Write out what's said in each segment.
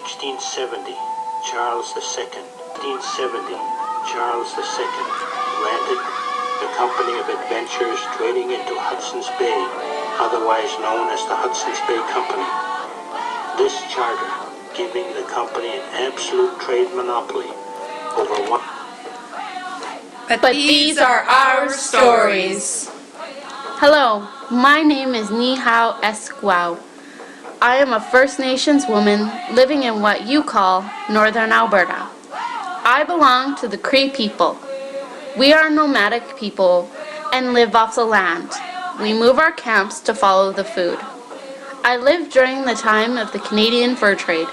1670, Charles II. 1670, Charles II granted the Company of Adventurers trading into Hudson's Bay, otherwise known as the Hudson's Bay Company. This charter giving the company an absolute trade monopoly over one. But these are our stories. Hello, my name is Nihao Esquao. I am a First Nations woman living in what you call Northern Alberta. I belong to the Cree people. We are nomadic people and live off the land. We move our camps to follow the food. I lived during the time of the Canadian fur trade.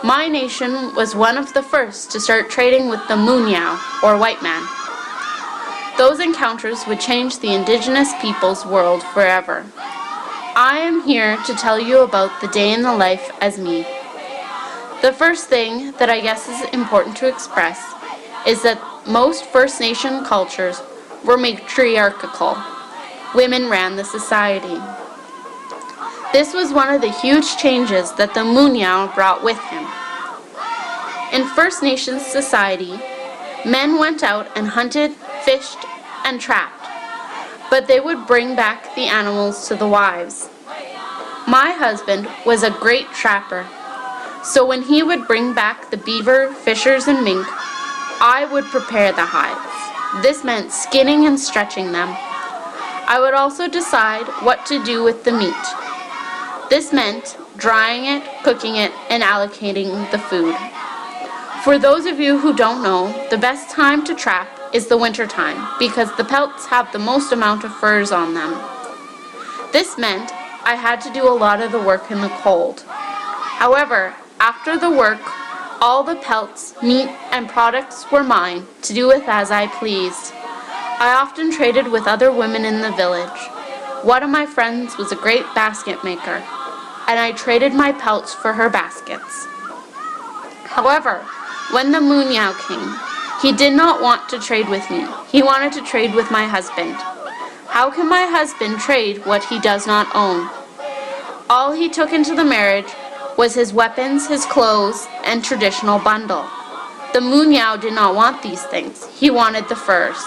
My nation was one of the first to start trading with the Munyao, or white man. Those encounters would change the Indigenous people's world forever. I am here to tell you about the day in the life as me. The first thing that I guess is important to express is that most First Nation cultures were matriarchal. Women ran the society. This was one of the huge changes that the Munyao brought with him. In First Nations society, men went out and hunted, fished, and trapped, but they would bring back the animals to the wives. My husband was a great trapper, so when he would bring back the beaver, fishers, and mink, I would prepare the hides. This meant skinning and stretching them. I would also decide what to do with the meat. This meant drying it, cooking it, and allocating the food. For those of you who don't know, the best time to trap is the winter time because the pelts have the most amount of furs on them. This meant I had to do a lot of the work in the cold. However, after the work, all the pelts, meat, and products were mine to do with as I pleased. I often traded with other women in the village. One of my friends was a great basket maker, and I traded my pelts for her baskets. However, when the Munyao came, he did not want to trade with me. He wanted to trade with my husband. How can my husband trade what he does not own? All he took into the marriage was his weapons, his clothes, and traditional bundle. The Munyao did not want these things. He wanted the furs.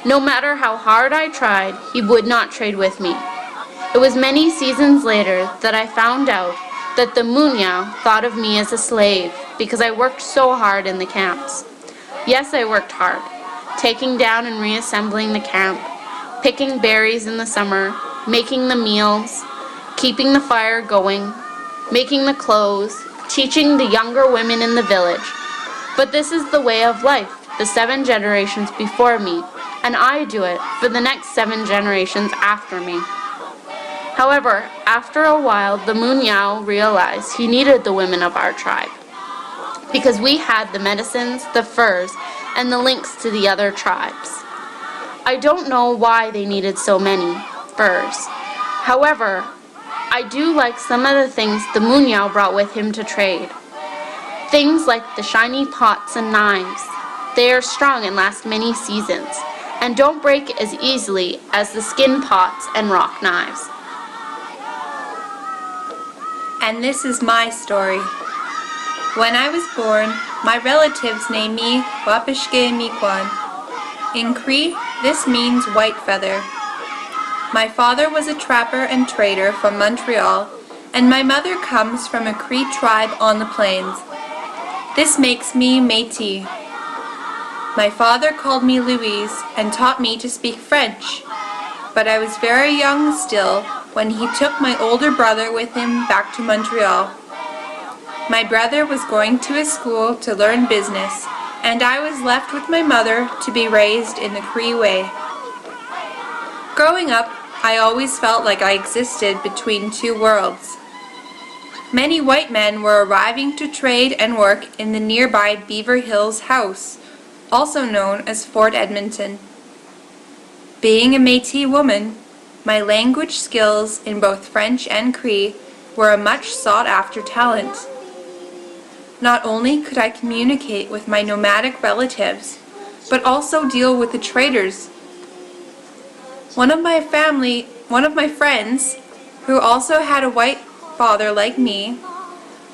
No matter how hard I tried, he would not trade with me. It was many seasons later that I found out that the Munyao thought of me as a slave because I worked so hard in the camps. Yes, I worked hard, taking down and reassembling the camp, picking berries in the summer, making the meals, keeping the fire going, making the clothes, teaching the younger women in the village. But this is the way of life, the 7 generations before me, and I do it for the next 7 generations after me. However, after a while, the Munyao realized he needed the women of our tribe, because we had the medicines, the furs, and the links to the other tribes. I don't know why they needed so many furs. However, I do like some of the things the Munyao brought with him to trade. Things like the shiny pots and knives. They are strong and last many seasons, and don't break as easily as the skin pots and rock knives. And this is my story. When I was born, my relatives named me Wapishke Miquan. In Cree, this means white feather. My father was a trapper and trader from Montreal, and my mother comes from a Cree tribe on the plains. This makes me Metis. My father called me Louise and taught me to speak French, but I was very young still when he took my older brother with him back to Montreal. My brother was going to a school to learn business, and I was left with my mother to be raised in the Cree way. Growing up, I always felt like I existed between 2 worlds. Many white men were arriving to trade and work in the nearby Beaver Hills House, also known as Fort Edmonton. Being a Métis woman, my language skills in both French and Cree were a much sought-after talent. Not only could I communicate with my nomadic relatives, but also deal with the traders. One of my friends, who also had a white father like me,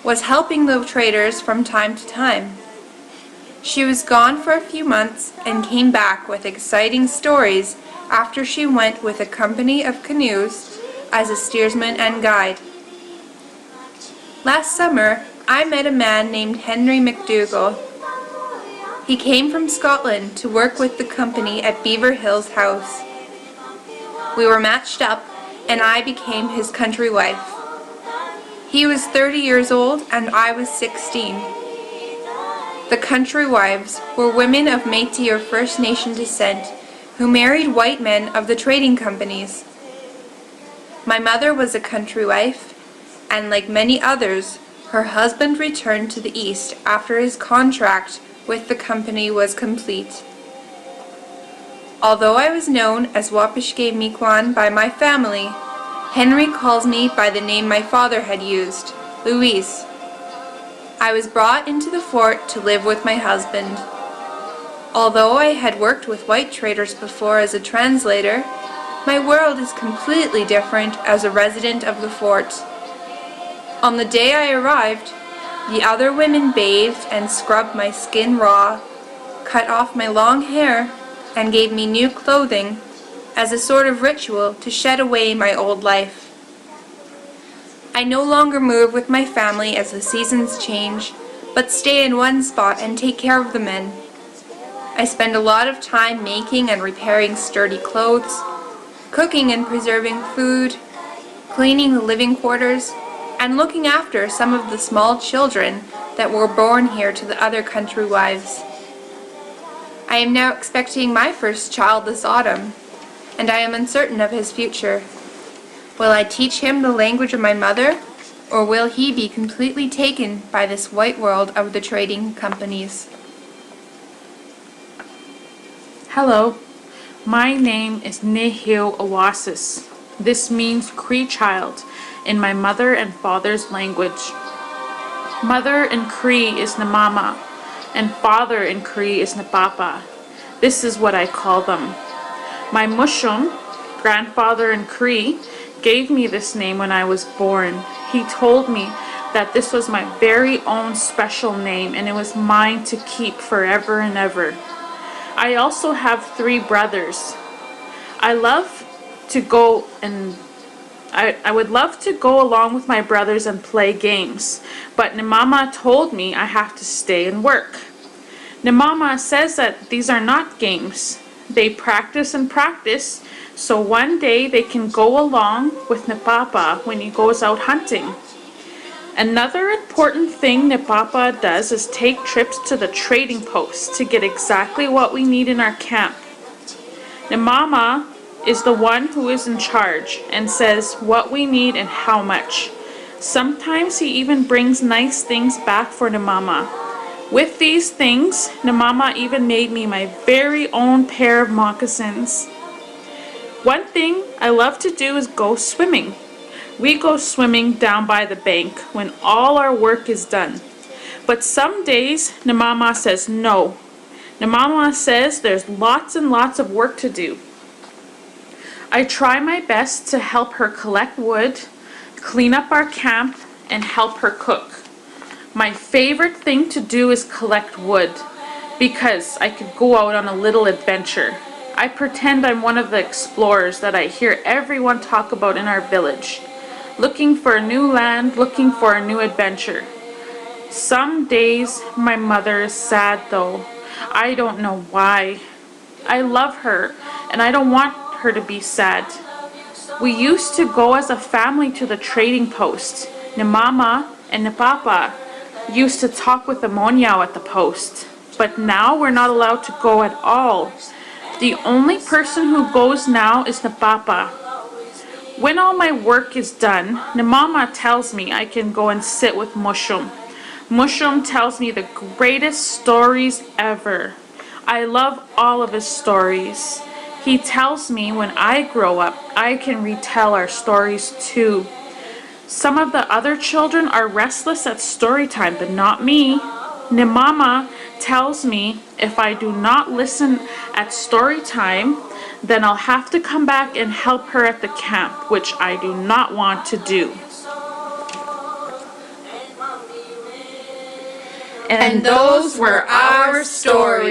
was helping the traders from time to time. She was gone for a few months and came back with exciting stories after she went with a company of canoes as a steersman and guide. Last summer, I met a man named Henry McDougall. He came from Scotland to work with the company at Beaver Hills House. We were matched up, and I became his country wife. He was 30 years old, and I was 16. The country wives were women of Metis or First Nation descent who married white men of the trading companies. My mother was a country wife, and like many others, her husband returned to the east after his contract with the company was complete. Although I was known as Wapishke Miquan by my family, Henry calls me by the name my father had used, Louise. I was brought into the fort to live with my husband. Although I had worked with white traders before as a translator, my world is completely different as a resident of the fort. On the day I arrived, the other women bathed and scrubbed my skin raw, cut off my long hair, and gave me new clothing as a sort of ritual to shed away my old life. I no longer move with my family as the seasons change, but stay in one spot and take care of the men. I spend a lot of time making and repairing sturdy clothes, cooking and preserving food, cleaning the living quarters, and looking after some of the small children that were born here to the other country wives. I am now expecting my first child this autumn, and I am uncertain of his future. Will I teach him the language of my mother, or will he be completely taken by this white world of the trading companies? Hello, my name is Nehil Awasis. This means Cree child in my mother and father's language. Mother in Cree is Namama, and father in Cree is Napapa. This is what I call them. My mushum, grandfather in Cree, gave me this name when I was born. He told me that this was my very own special name and it was mine to keep forever and ever. I also have 3 brothers. I would love to go along with my brothers and play games, but Namama told me I have to stay and work. Namama says that these are not games. They practice and practice, so one day they can go along with Napapa when he goes out hunting. Another important thing Napapa does is take trips to the trading post to get exactly what we need in our camp. Namama is the one who is in charge and says what we need and how much. Sometimes he even brings nice things back for Namama. With these things, Namama even made me my very own pair of moccasins. One thing I love to do is go swimming. We go swimming down by the bank when all our work is done. But some days, Namama says no. Namama says there's lots and lots of work to do. I try my best to help her collect wood, clean up our camp, and help her cook. My favorite thing to do is collect wood, because I could go out on a little adventure. I pretend I'm one of the explorers that I hear everyone talk about in our village. Looking for a new land, looking for a new adventure. Some days my mother is sad though. I don't know why. I love her and I don't want her to be sad. We used to go as a family to the trading post. Namama and Napapa used to talk with the Monyao at the post. But now we're not allowed to go at all. The only person who goes now is Napapa. When all my work is done, Namama tells me I can go and sit with Mushum. Mushum tells me the greatest stories ever. I love all of his stories. He tells me when I grow up, I can retell our stories too. Some of the other children are restless at story time, but not me. Namama tells me if I do not listen at story time, then I'll have to come back and help her at the camp, which I do not want to do. And those were our stories.